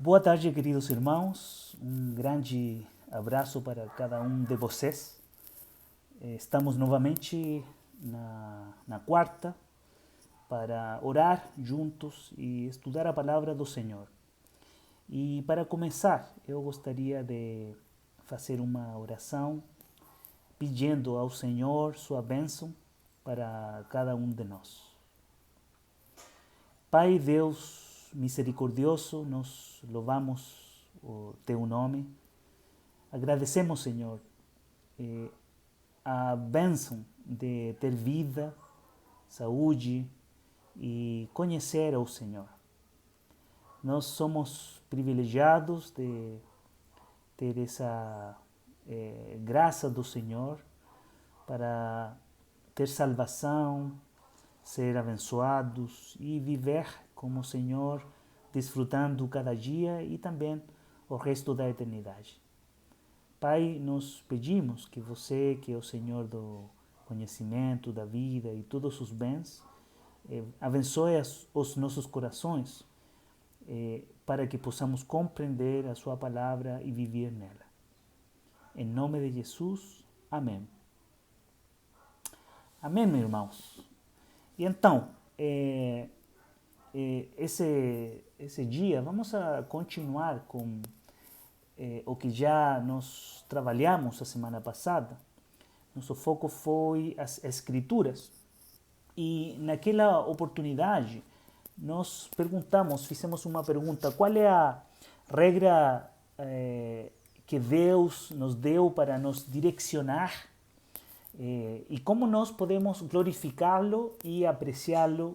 Boa tarde, queridos irmãos. Um grande abraço para cada um de vocês. Estamos novamente na quarta para orar juntos e estudar a palavra do Senhor. E para começar, eu gostaria de fazer uma oração pedindo ao Senhor sua bênção para cada um de nós. Pai Deus misericordioso, nós louvamos o teu nome. Agradecemos, Senhor, a bênção de ter vida, saúde e conhecer ao Senhor. Nós somos privilegiados de ter essa graça do Senhor para ter salvação, ser abençoados e viver como o Senhor, desfrutando cada dia e também o resto da eternidade. Pai, nós pedimos que você, que é o Senhor do conhecimento, da vida e todos os bens, abençoe os nossos corações para que possamos compreender a sua palavra e viver nela. Em nome de Jesus, amém. Amém, meus irmãos. E então, esse dia vamos a continuar com o que já nós trabalhamos a semana passada. Nosso foco foi as Escrituras. E naquela oportunidade, nós fizemos uma pergunta: qual é a regra que Deus nos deu para nos direcionar e como nós podemos glorificá-lo e apreciá-lo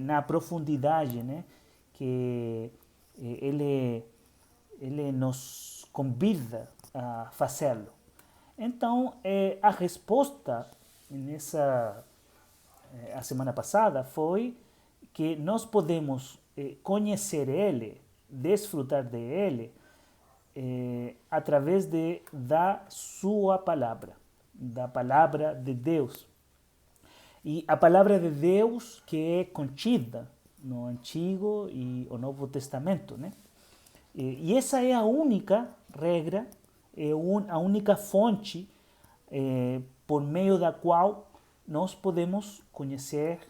na profundidade, né, que ele nos convida a fazê-lo. Então, a resposta a semana passada foi que nós podemos conhecer Ele, desfrutar de Ele, através da Sua palavra, da palavra de Deus. E a palavra de Deus que é contida no Antigo e o Novo Testamento, né? E essa é a única regra, a única fonte por meio da qual nós podemos conhecer,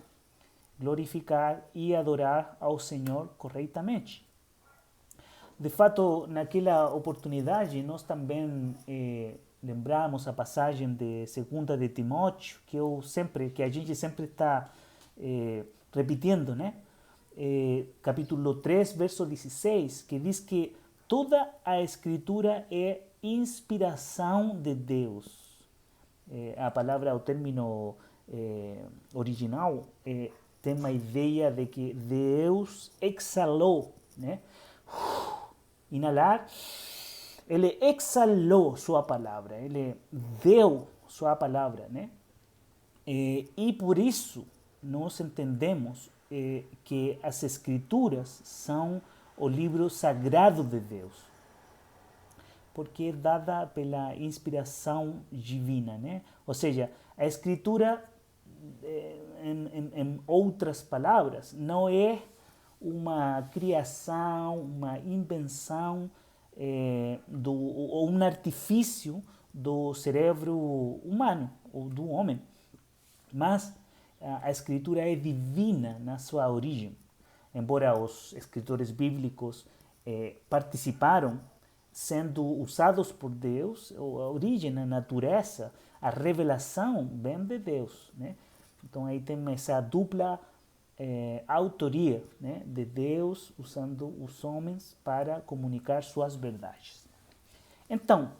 glorificar e adorar ao Senhor corretamente. De fato, naquela oportunidade, nós também lembramos a passagem de 2 de Timóteo, que a gente sempre está repetindo, né? Capítulo 3, verso 16, que diz que toda a Escritura é inspiração de Deus. A palavra, o término original, tem uma ideia de que Deus exalou, né? Inalar, ele exalou sua palavra, ele deu sua palavra, né? E por isso nós entendemos que as Escrituras são o livro sagrado de Deus, porque é dada pela inspiração divina, né? Ou seja, a Escritura, em outras palavras, não é uma criação, uma invenção ou um artifício do cérebro humano ou do homem, mas a Escritura é divina na sua origem. Embora os escritores bíblicos participaram sendo usados por Deus, a origem, a natureza, a revelação vem de Deus, né? Então aí tem essa dupla autoria, né, de Deus usando os homens para comunicar suas verdades. Então,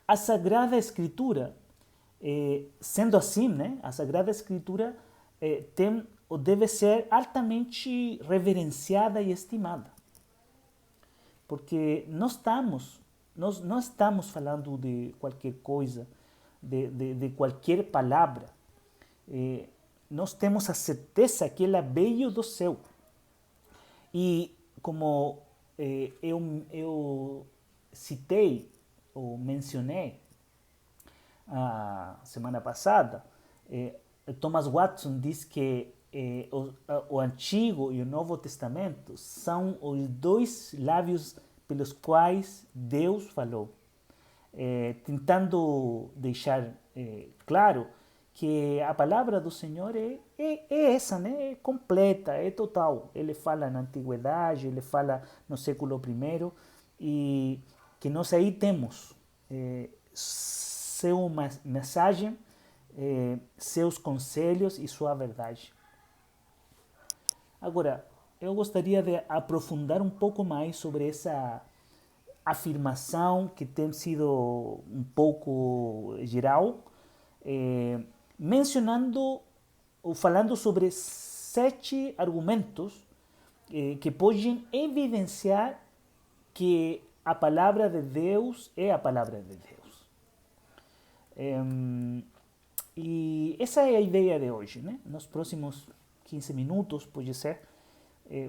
a Sagrada Escritura, sendo assim, né, a Sagrada Escritura deve ser altamente reverenciada e estimada. Porque nós não estamos falando de qualquer coisa, de qualquer palavra. Nós temos a certeza que ela veio do céu. E como eu citei ou mencionei a semana passada, Thomas Watson diz que o Antigo e o Novo Testamento são os dois lábios pelos quais Deus falou, tentando deixar claro que a palavra do Senhor é essa, né? É completa, é total. Ele fala na antiguidade, ele fala no século I, e que nós aí temos sua mensagem, seus conselhos e sua verdade. Agora, eu gostaria de aprofundar um pouco mais sobre essa afirmação que tem sido um pouco geral, mencionando ou falando sobre 7 argumentos que podem evidenciar que a palavra de Deus é a palavra de Deus. E essa é a ideia de hoje, né? Nos próximos 15 minutos, pode ser,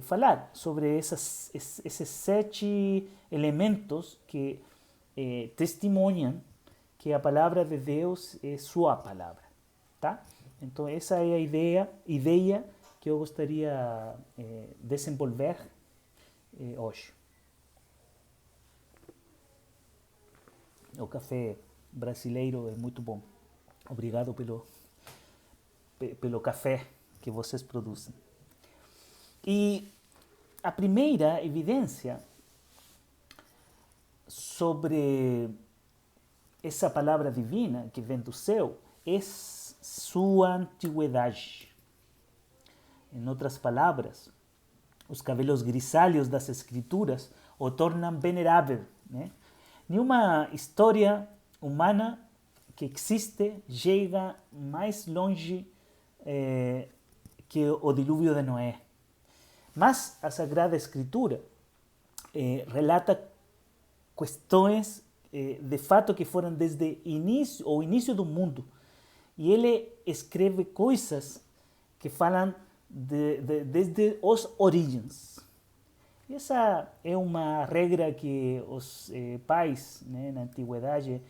falar sobre esses 7 elementos que testemunham que a palavra de Deus é sua palavra, tá? Então essa é a ideia que eu gostaria de desenvolver hoje. O café brasileiro é muito bom. Obrigado pelo café que vocês produzem. E a primeira evidência sobre essa palavra divina que vem do céu é sua antiguidade. Em outras palavras, os cabelos grisalhos das escrituras o tornam venerável, né? Nenhuma história humana que existe chega mais longe que o dilúvio de Noé. Mas a Sagrada Escritura relata questões de fato que foram desde o início do mundo. E ele escreve coisas que falam desde os origens. E essa é uma regra que os pais, né, na antiguidade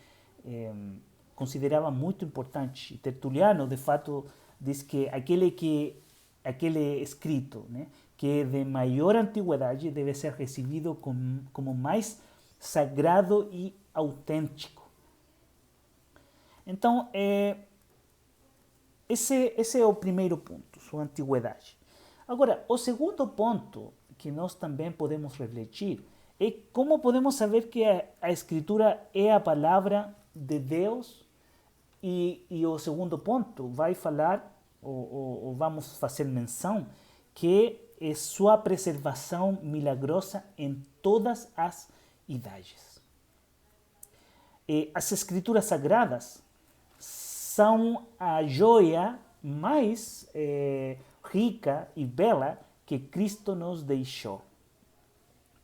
consideravam muito importante. E Tertuliano, de fato, diz que aquele escrito, né, que é de maior antiguidade deve ser recebido como mais sagrado e autêntico. Então, esse é o primeiro ponto, sua antiguidade. Agora, o segundo ponto que nós também podemos refletir é como podemos saber que a Escritura é a palavra de Deus. E o segundo ponto vai falar, ou vamos fazer menção, que é sua preservação milagrosa em todas as idades. As Escrituras Sagradas são a joia mais rica e bela que Cristo nos deixou.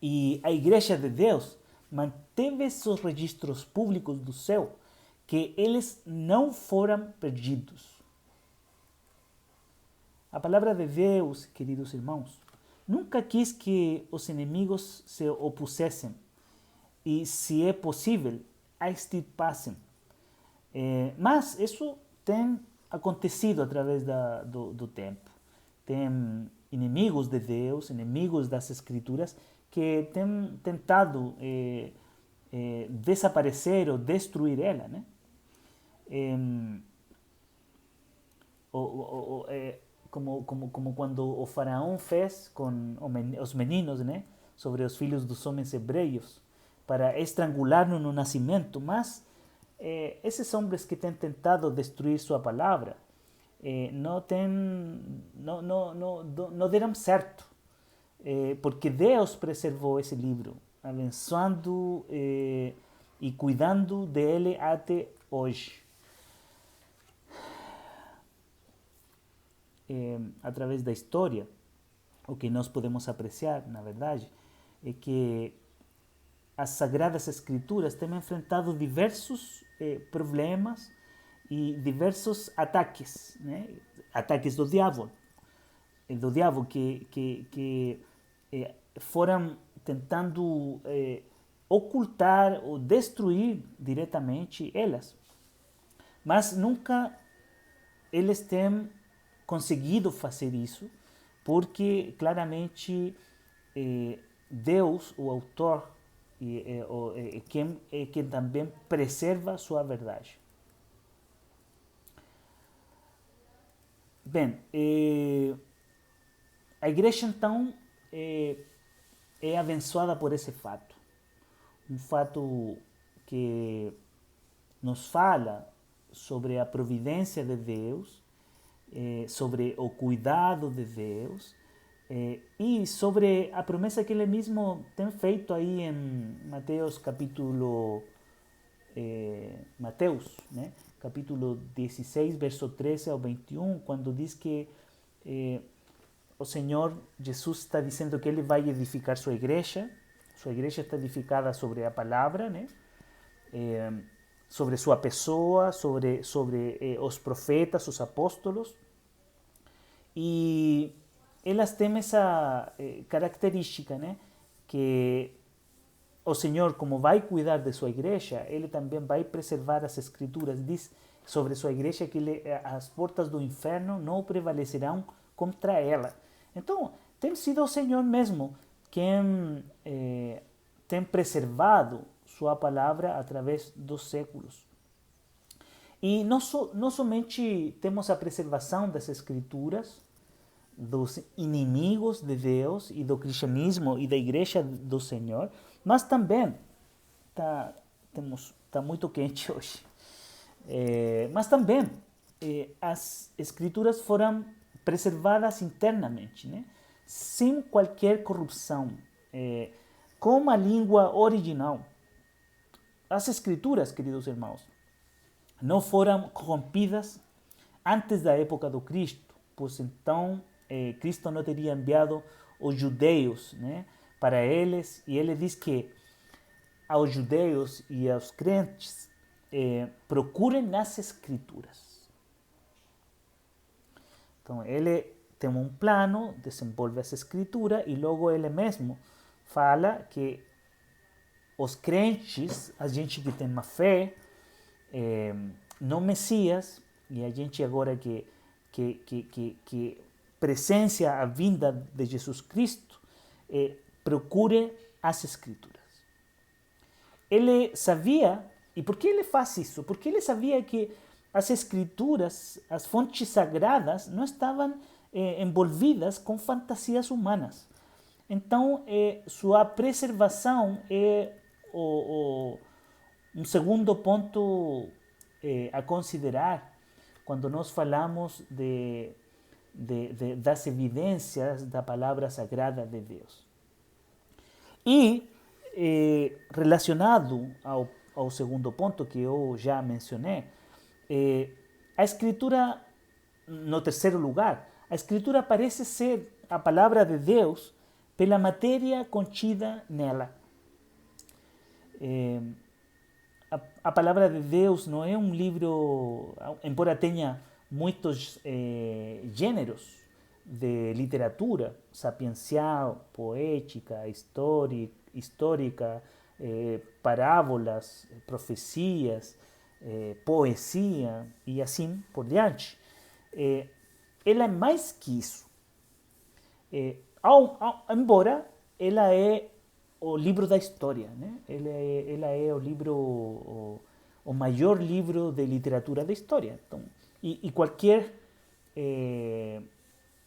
E a Igreja de Deus manteve seus registros públicos do céu, que eles não foram perdidos. A palavra de Deus, queridos irmãos, nunca quis que os inimigos se opusessem e, se é possível, a extirpassem. Mas isso tem acontecido através do tempo. Tem inimigos de Deus, inimigos das Escrituras, que têm tentado desaparecer ou destruir ela, né? Como quando o faraó fez com os meninos, né, sobre os filhos dos homens hebreus, para estrangular-nos no nascimento. Mas esses homens que têm tentado destruir sua palavra não deram certo, porque Deus preservou esse livro, abençoando e cuidando dele até hoje. Através da história, o que nós podemos apreciar, na verdade, é que as Sagradas Escrituras têm enfrentado diversos problemas e diversos ataques, né? Ataques do diabo que foram tentando ocultar ou destruir diretamente elas. Mas nunca eles têm conseguido fazer isso, porque claramente Deus, o autor, é quem também preserva sua verdade. Bem, a igreja então é abençoada por esse fato. Um fato que nos fala sobre a providência de Deus, sobre o cuidado de Deus e sobre a promessa que Ele mesmo tem feito aí em Mateus capítulo Mateus, né? Capítulo 16, verso 13 ao 21, quando diz que o Senhor Jesus está dizendo que Ele vai edificar sua igreja está edificada sobre a palavra, né? Sobre sua pessoa, sobre os profetas, os apóstolos, e elas têm essa característica, né? Que o Senhor, como vai cuidar de sua igreja, Ele também vai preservar as escrituras. Diz sobre sua igreja que as portas do inferno não prevalecerão contra ela. Então, tem sido o Senhor mesmo quem tem preservado sua palavra através dos séculos. E não somente temos a preservação das escrituras, dos inimigos de Deus e do cristianismo e da igreja do Senhor, mas também está muito quente hoje. Mas também as escrituras foram preservadas internamente, né? Sem qualquer corrupção, com a língua original. As escrituras, queridos irmãos, não foram corrompidas antes da época do Cristo, pois então Cristo não teria enviado os judeus, né, para eles, e ele diz que aos judeus e aos crentes procurem nas escrituras. Então ele tem um plano, desenvolve essa escritura e logo ele mesmo fala que os crentes, a gente que tem uma fé no Messias, e a gente agora que presencia a vinda de Jesus Cristo, procure as escrituras. Ele sabia, e por que ele faz isso? Porque ele sabia que as escrituras, as fontes sagradas, não estavam envolvidas com fantasias humanas. Então, sua preservação é um segundo ponto a considerar quando nós falamos das evidências da palavra sagrada de Deus. E relacionado ao segundo ponto que eu já mencionei, a escritura, no terceiro lugar, a escritura parece ser a palavra de Deus pela matéria contida nela. A palavra de Deus não é um livro, embora tenha muitos gêneros de literatura, sapiencial, poética, histórica, parábolas, profecias, poesia e assim por diante. Ela é mais que isso. Embora ela é o livro da história, né? Ela é o livro, o maior livro de literatura da história. Então, e qualquer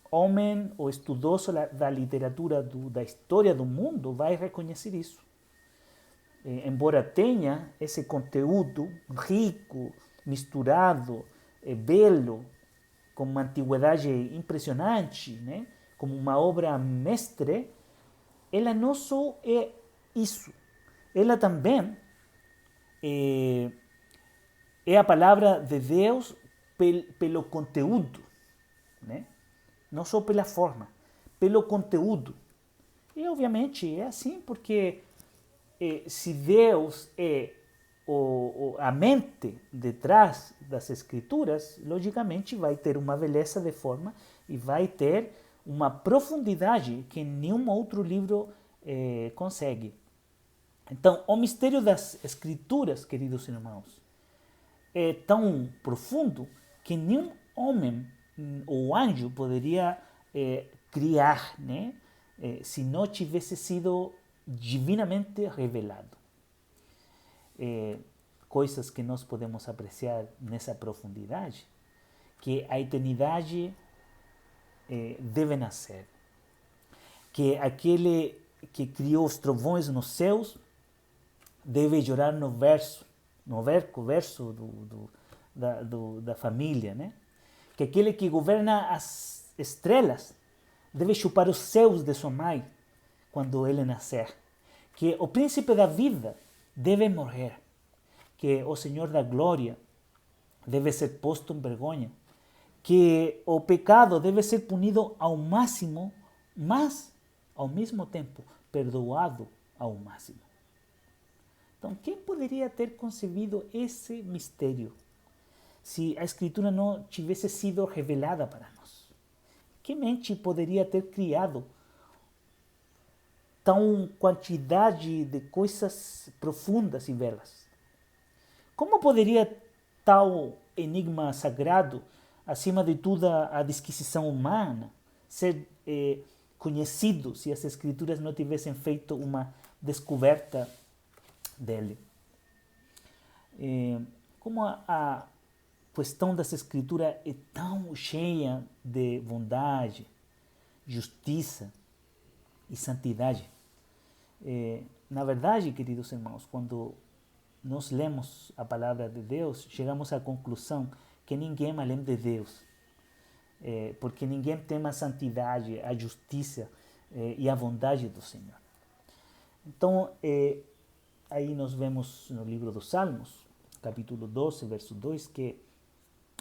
homem ou estudioso da literatura da história do mundo vai reconhecer isso. Embora tenha esse conteúdo rico, misturado, belo, com uma antiguidade impressionante, né? Como uma obra mestre, ela não só é isso, ela também é a palavra de Deus pelo conteúdo, né? Não só pela forma, pelo conteúdo. E obviamente é assim porque se Deus é a mente detrás das escrituras, logicamente vai ter uma beleza de forma e vai ter uma profundidade que nenhum outro livro consegue. Então, o mistério das escrituras, queridos irmãos, é tão profundo que nenhum homem o anjo poderia criar, né? Se não tivesse sido divinamente revelado. Coisas que nós podemos apreciar nessa profundidade, que a eternidade deve nascer, que aquele que criou os trovões nos céus deve chorar no verso da família, né? Que aquele que governa as estrelas deve chupar os céus de sua mãe quando ele nascer, que o príncipe da vida deve morrer, que o Senhor da glória deve ser posto em vergonha, que o pecado deve ser punido ao máximo, mas ao mesmo tempo perdoado ao máximo. Então, quem poderia ter concebido esse mistério se a Escritura não tivesse sido revelada para nós? Que mente poderia ter criado tão quantidade de coisas profundas e belas? Como poderia tal enigma sagrado, acima de toda a disquisição humana, ser conhecido se as Escrituras não tivessem feito uma descoberta dele? Como a questão das Escrituras é tão cheia de bondade, justiça e santidade. Na verdade, queridos irmãos, quando nós lemos a palavra de Deus, chegamos à conclusão que ninguém além de Deus, porque ninguém tem a santidade, a justiça e a bondade do Senhor. Então, aí nós vemos no livro dos Salmos, capítulo 12, verso 2, que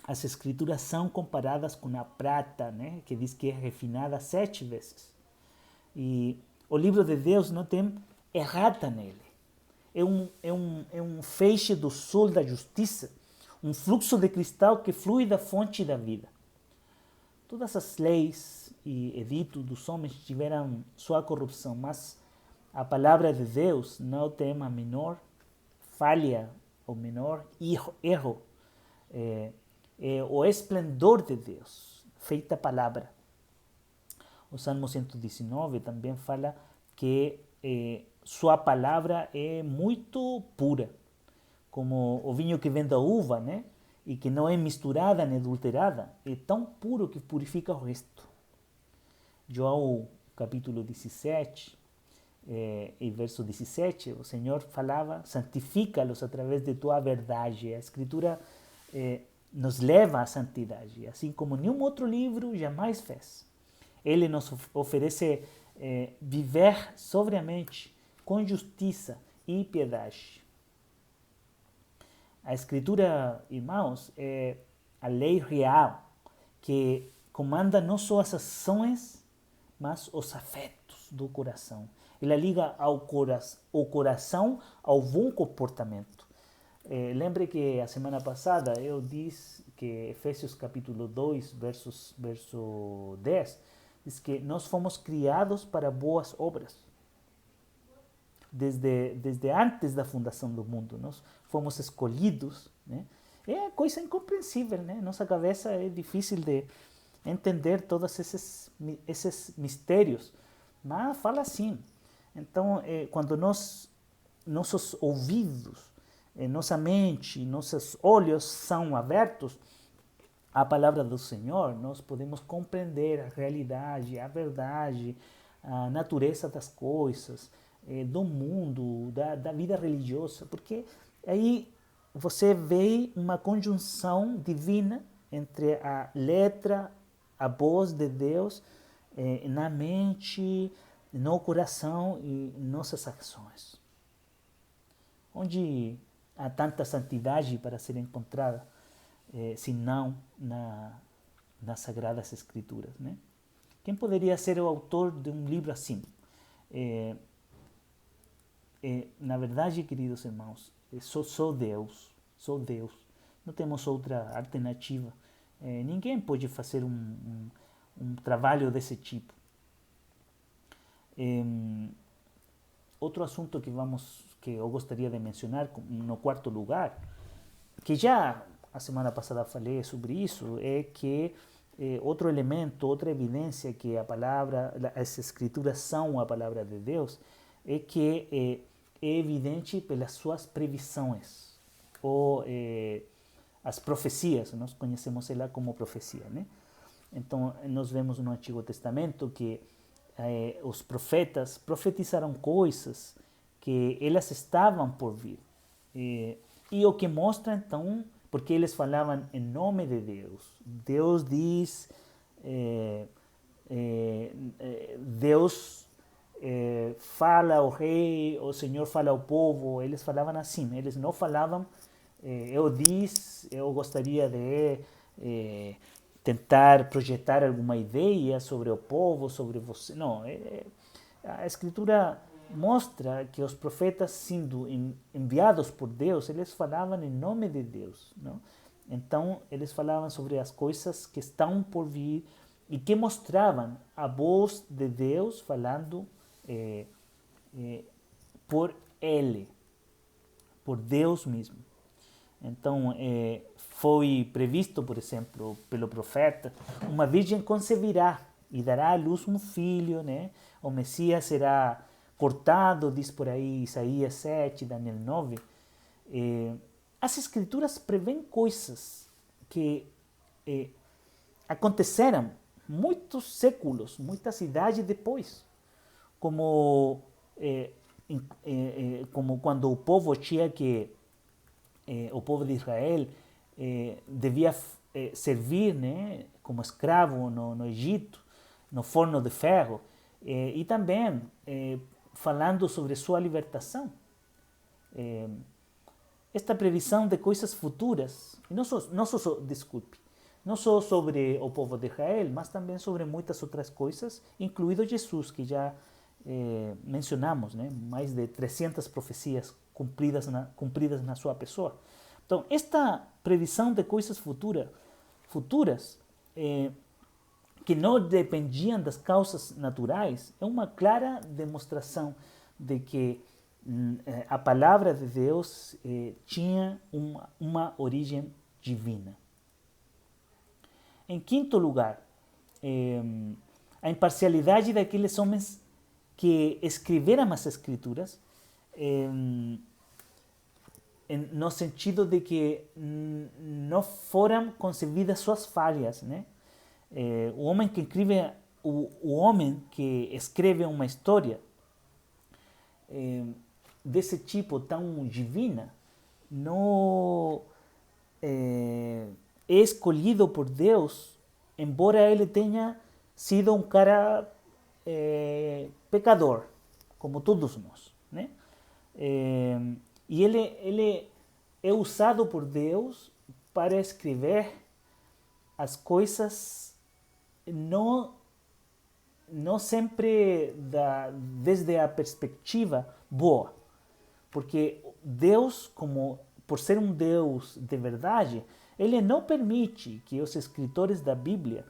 as Escrituras são comparadas com a prata, né, que diz que é refinada 7 vezes. E o livro de Deus não tem errata nele. É um feixe do sol da justiça, um fluxo de cristal que flui da fonte da vida. Todas as leis e editos dos homens tiveram sua corrupção, mas a palavra de Deus não tem a menor falha, o menor erro. É o esplendor de Deus, feita palavra. O Salmo 119 também fala que sua palavra é muito pura, como o vinho que vem da uva, né? E que não é misturada nem adulterada, é tão puro que purifica o resto. João capítulo 17, e verso 17, o Senhor falava: santifica-los através de tua verdade. A Escritura nos leva à santidade, assim como nenhum outro livro jamais fez. Ele nos oferece viver sobriamente, com justiça e piedade. A Escritura, irmãos, é a lei real que comanda não só as ações, mas os afetos do coração. Ela liga o coração ao bom comportamento. Lembre que a semana passada eu disse que Efésios capítulo 2, verso 10, diz que nós fomos criados para boas obras. Desde antes da fundação do mundo, nós fomos escolhidos, né? É coisa incompreensível, né? Nossa cabeça é difícil de entender todos esses mistérios, mas fala assim. Então, quando nossos ouvidos, nossa mente, nossos olhos são abertos à palavra do Senhor, nós podemos compreender a realidade, a verdade, a natureza das coisas, do mundo, da vida religiosa, porque aí você vê uma conjunção divina entre a letra, a voz de Deus na mente, no coração e nossas ações. Onde há tanta santidade para ser encontrada, se não nas Sagradas Escrituras, né? Quem poderia ser o autor de um livro assim? Na verdade, queridos irmãos, só Deus, só Deus. Não temos outra alternativa. Ninguém pode fazer um trabalho desse tipo. Outro assunto que eu gostaria de mencionar no quarto lugar, que já a semana passada falei sobre isso, é que outro elemento, outra evidência que as escrituras são a palavra de Deus, é que é evidente pelas suas previsões, ou as profecias, nós conhecemos ela como profecia, né? Então, nós vemos no Antigo Testamento que os profetas profetizaram coisas que elas estavam por vir. E o que mostra, então, porque eles falavam em nome de Deus. Deus diz, Deus fala ao rei, o Senhor fala ao povo. Eles falavam assim, eles não falavam, eu gostaria de tentar projetar alguma ideia sobre o povo, sobre você. Não, a Escritura mostra que os profetas, sendo enviados por Deus, eles falavam em nome de Deus, não? Então, eles falavam sobre as coisas que estão por vir e que mostravam a voz de Deus falando por Ele, por Deus mesmo. Então, foi previsto, por exemplo, pelo profeta, uma virgem conceberá e dará à luz um filho, né? O Messias será cortado, diz por aí Isaías 7, Daniel 9. As escrituras prevêem coisas que aconteceram muitos séculos, muitas idades depois, como quando o povo tinha que o povo de Israel devia servir, né, como escravo no Egito, no forno de ferro, e também falando sobre sua libertação. Esta previsão de coisas futuras, não só sobre o povo de Israel, mas também sobre muitas outras coisas, incluído Jesus, que já mencionamos, né? Mais de 300 profecias cumpridas na sua pessoa. Então, esta previsão de coisas futuras que não dependiam das causas naturais, é uma clara demonstração de que a palavra de Deus tinha uma origem divina. Em quinto lugar, a imparcialidade daqueles homens que escreveram as escrituras, no sentido de que não foram concebidas suas falhas, né? O homem que escreve uma história desse tipo tão divina não é escolhido por Deus, embora ele tenha sido um cara pecador, como todos nós, né? E ele é usado por Deus para escrever as coisas não sempre desde a perspectiva boa, porque Deus, por ser um Deus de verdade, ele não permite que os escritores da Bíblia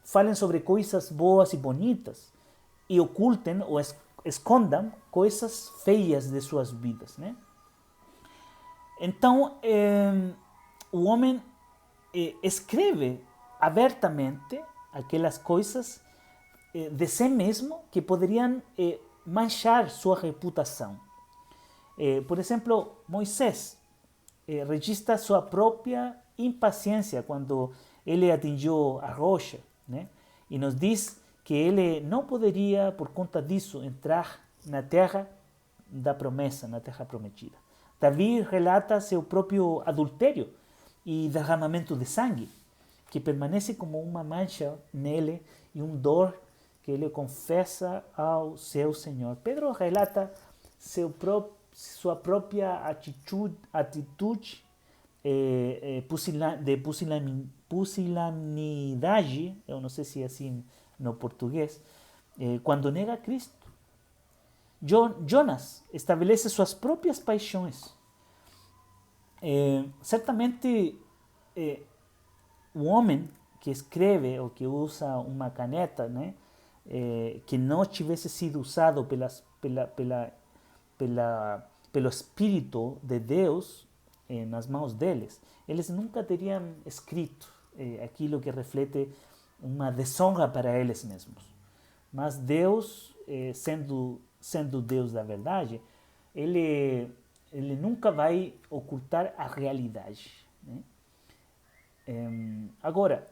falem sobre coisas boas e bonitas e ocultem ou escondam coisas feias de suas vidas, né? Então, o homem escreve abertamente aquelas coisas de si mesmo que poderiam manchar sua reputação. Por exemplo, Moisés registra sua própria impaciência quando ele atingiu a rocha, né? E nos diz que ele não poderia, por conta disso, entrar na terra da promessa, na terra prometida. Davi relata seu próprio adultério e derramamento de sangue, que permanece como uma mancha nele e dor que ele confessa ao seu Senhor. Pedro relata sua própria atitude de pusilanidade, eu não sei se é assim no português, quando nega Cristo. Jonas estabelece suas próprias paixões. Certamente, o homem que escreve ou que usa uma caneta, né, que não tivesse sido usado pelo Espírito de Deus nas mãos deles, eles nunca teriam escrito aquilo que reflete uma desonra para eles mesmos. Mas Deus, sendo Deus da verdade, ele nunca vai ocultar a realidade, né? Agora,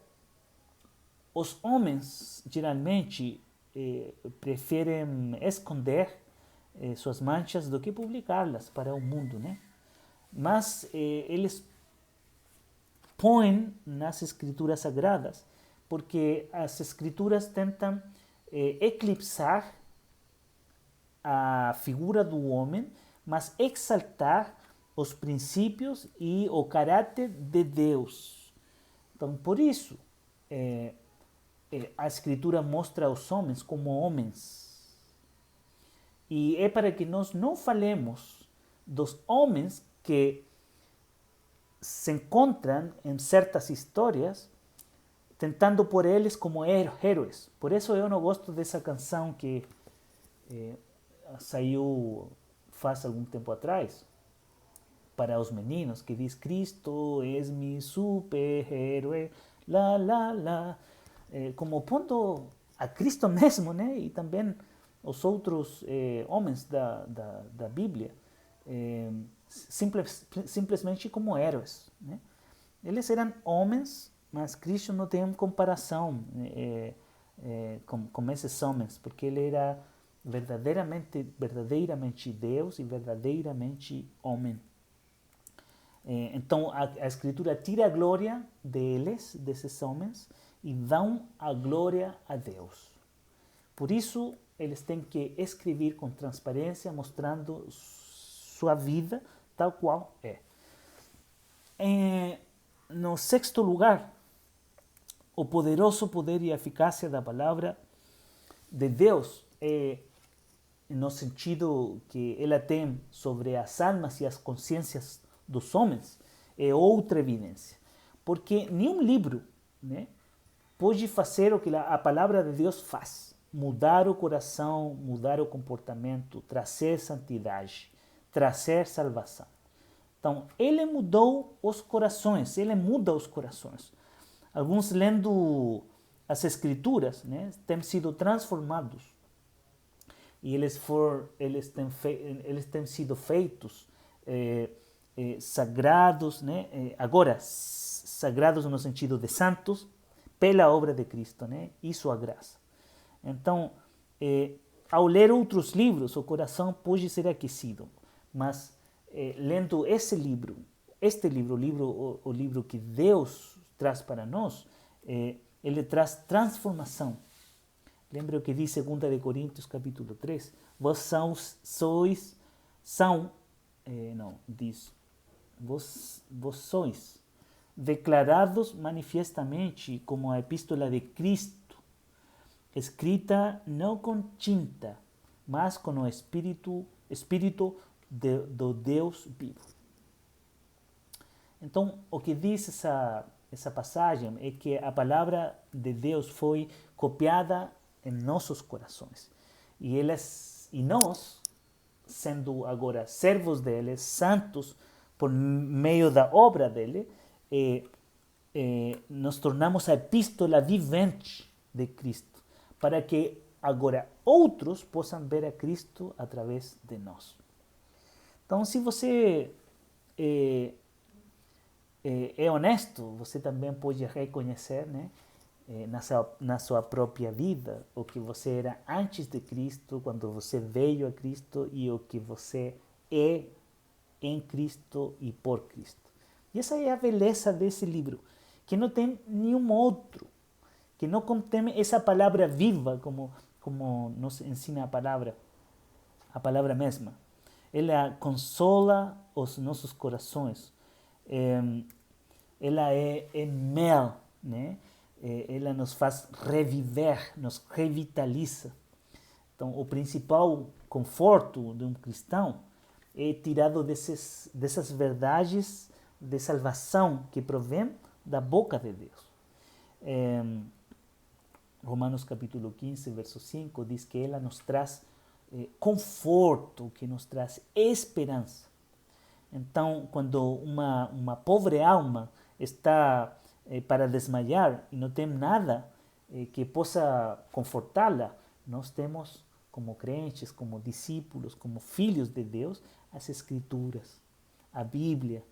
os homens geralmente preferem esconder suas manchas do que publicá-las para o mundo, né? Mas eles põem nas escrituras sagradas, porque as escrituras tentam eclipsar a figura do homem, mas exaltar os princípios e o caráter de Deus. Então, por isso, a escritura mostra os homens como homens. E é para que nós não falemos dos homens que se encontram em certas histórias tentando por eles como heróis. Por isso eu não gosto dessa canção que saiu faz algum tempo atrás para os meninos, que diz Cristo é meu super-herói, lá, lá, lá. Como pondo a Cristo mesmo, né? E também os outros homens da Bíblia, simplesmente como heróis, né? Eles eram homens, mas Cristo não tem comparação com esses homens, porque ele era verdadeiramente Deus e verdadeiramente homem. Então a Escritura tira a glória deles, desses homens, e dão a glória a Deus. Por isso, eles têm que escrever com transparência, mostrando sua vida tal qual é. No sexto lugar, o poderoso poder e a eficácia da palavra de Deus no sentido que ela tem sobre as almas e as consciências dos homens, é outra evidência. Porque nenhum livro, né, pode fazer o que a palavra de Deus faz. Mudar o coração, mudar o comportamento, trazer santidade, trazer salvação. Então, ele mudou os corações, ele muda os corações. Alguns lendo as escrituras, né, têm sido transformados. E eles têm sido feitos sagrados, né? Agora, sagrados no sentido de santos, pela obra de Cristo, né? E sua graça. Então, ao ler outros livros, o coração pode ser aquecido, mas lendo esse livro, o livro que Deus traz para nós, ele traz transformação. Lembra o que diz 2 Coríntios capítulo 3? Vós sois declarados manifestamente como a epístola de Cristo, escrita não com tinta, mas com o Espírito do Deus vivo. Então, o que diz essa passagem é que a palavra de Deus foi copiada em nossos corações. E nós, sendo agora servos dele, santos, por meio da obra dele, nos tornamos a epístola vivente de Cristo, para que agora outros possam ver a Cristo através de nós. Então, se você é honesto, você também pode reconhecer, né, na sua própria vida o que você era antes de Cristo, quando você veio a Cristo, e o que você é em Cristo e por Cristo. E essa é a beleza desse livro, que não tem nenhum outro, que não contém essa palavra viva, como nos ensina a palavra mesma. Ela consola os nossos corações. Ela é mel, né? Ela nos faz reviver, nos revitaliza. Então, o principal conforto de um cristão é tirado dessas verdades de salvação que provém da boca de Deus. Romanos capítulo 15, verso 5, diz que ela nos traz conforto, que nos traz esperança. Então, quando uma pobre alma está para desmayar e não tem nada que possa confortá-la. Nós temos, como crentes, como discípulos, como filhos de Deus, as Escrituras, a Bíblia.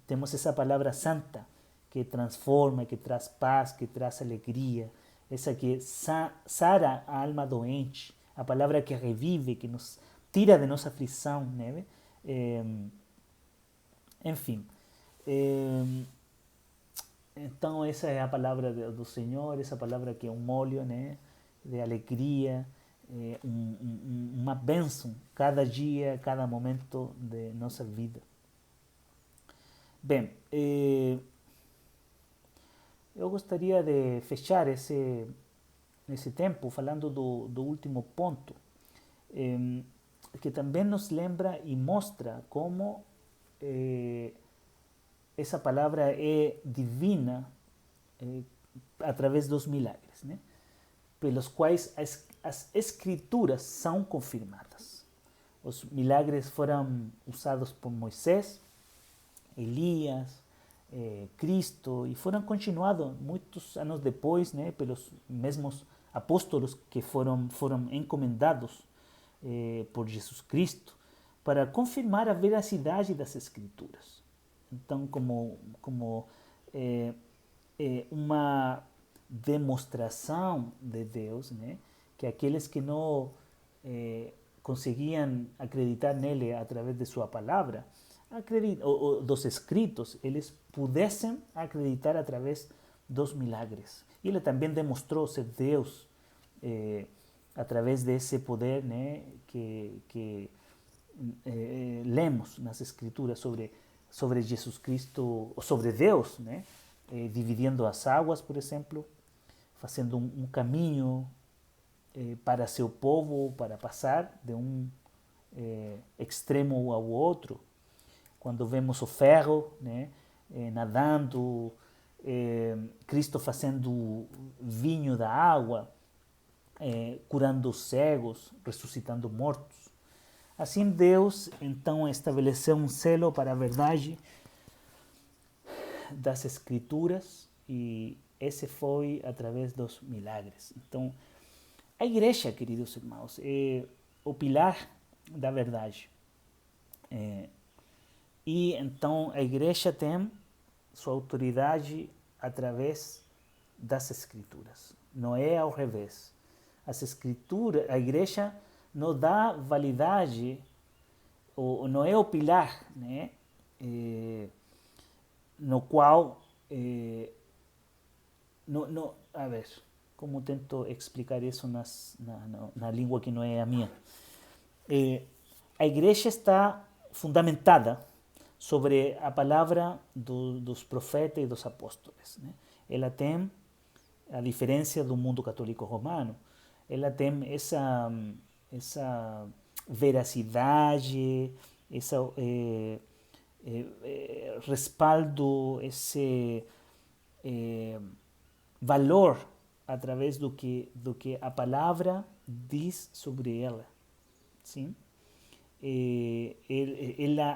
Temos essa palavra santa que transforma, que traz paz, que traz alegria, essa que sara a alma doente, a palavra que revive, que nos tira de nossa aflição, né? Enfim, então essa é a palavra do Senhor, essa palavra que é um óleo, né, de alegria, uma bênção cada dia, cada momento de nossa vida. Bem, eu gostaria de fechar esse tempo falando do último ponto, que também nos lembra e mostra como essa palavra é divina através dos milagres, né? Pelos quais as escrituras são confirmadas. Os milagres foram usados por Moisés, Elias, Cristo, e foram continuados muitos anos depois, né, pelos mesmos apóstolos que foram encomendados por Jesus Cristo para confirmar a veracidade das Escrituras. Então, como uma demonstração de Deus, né, que aqueles que não conseguiam acreditar nele através de sua palavra, ou dos escritos, eles pudessem acreditar através dos milagres. E ele também demonstrou ser Deus através desse poder, né, que lemos nas Escrituras sobre Jesus Cristo, sobre Deus, né, dividindo as águas, por exemplo, fazendo um caminho para seu povo, para passar de um extremo ao outro. Quando vemos o ferro, né, nadando, Cristo fazendo vinho da água, curando os cegos, ressuscitando mortos. Assim Deus então estabeleceu um selo para a verdade das Escrituras e esse foi através dos milagres. Então, a igreja, queridos irmãos, é o pilar da verdade. E então a igreja tem sua autoridade através das Escrituras. Não é ao revés. As Escrituras, a igreja não dá validade, ou não é o pilar, né, no qual a ver, como tento explicar isso na língua que não é a minha. A igreja está fundamentada sobre a palavra dos profetas e dos apóstolos, né? Ela tem, a diferença do mundo católico romano, ela tem essa veracidade, esse respaldo, esse valor através do que a palavra diz sobre ela, sim?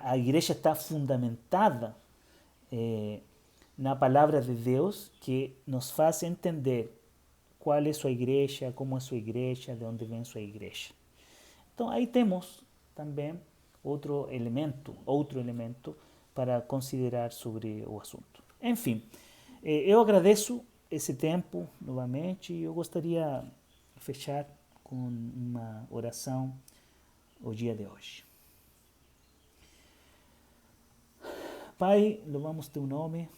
A igreja está fundamentada na palavra de Deus, que nos faz entender qual é sua igreja, como é sua igreja, de onde vem sua igreja. Então aí temos também outro elemento para considerar sobre o assunto. Enfim, eu agradeço esse tempo novamente e eu gostaria de fechar com uma oração o dia de hoje. Pai, louvamos teu nome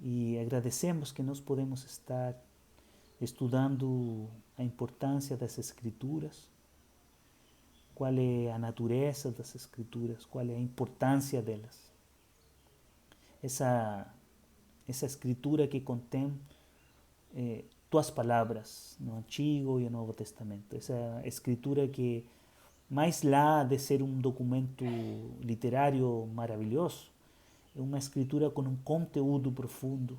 e agradecemos que nós podemos estar estudando a importância das Escrituras, qual é a natureza das Escrituras, qual é a importância delas. Essa Escritura que contém tuas palavras no Antigo e no Novo Testamento. Essa Escritura que, mais lá de ser um documento literário maravilhoso, é uma escritura com um conteúdo profundo,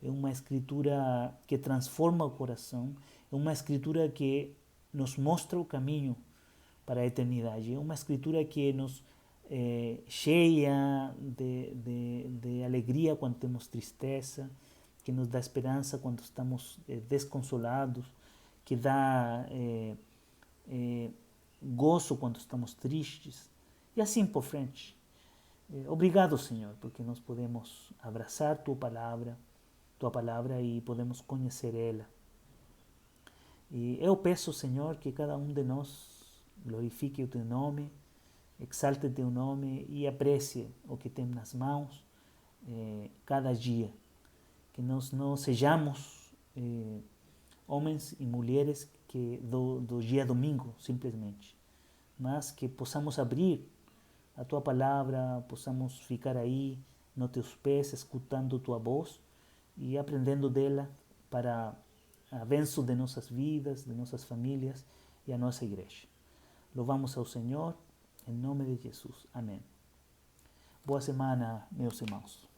é uma escritura que transforma o coração, é uma escritura que nos mostra o caminho para a eternidade, é uma escritura que nos cheia de alegria quando temos tristeza, que nos dá esperança quando estamos desconsolados, que dá gozo quando estamos tristes, e assim por frente. Obrigado, Senhor, porque nós podemos abraçar tua palavra e podemos conhecer ela. E eu peço, Senhor, que cada um de nós glorifique o teu nome, exalte teu nome e aprecie o que tem nas mãos cada dia. Que nós não sejamos homens e mulheres do dia domingo, simplesmente, mas que possamos abrir a tua palavra, possamos ficar aí nos teus pés, escutando tua voz e aprendendo dela para a bênção de nossas vidas, de nossas famílias e a nossa igreja. Louvamos ao Senhor, em nome de Jesus. Amém. Boa semana, meus irmãos.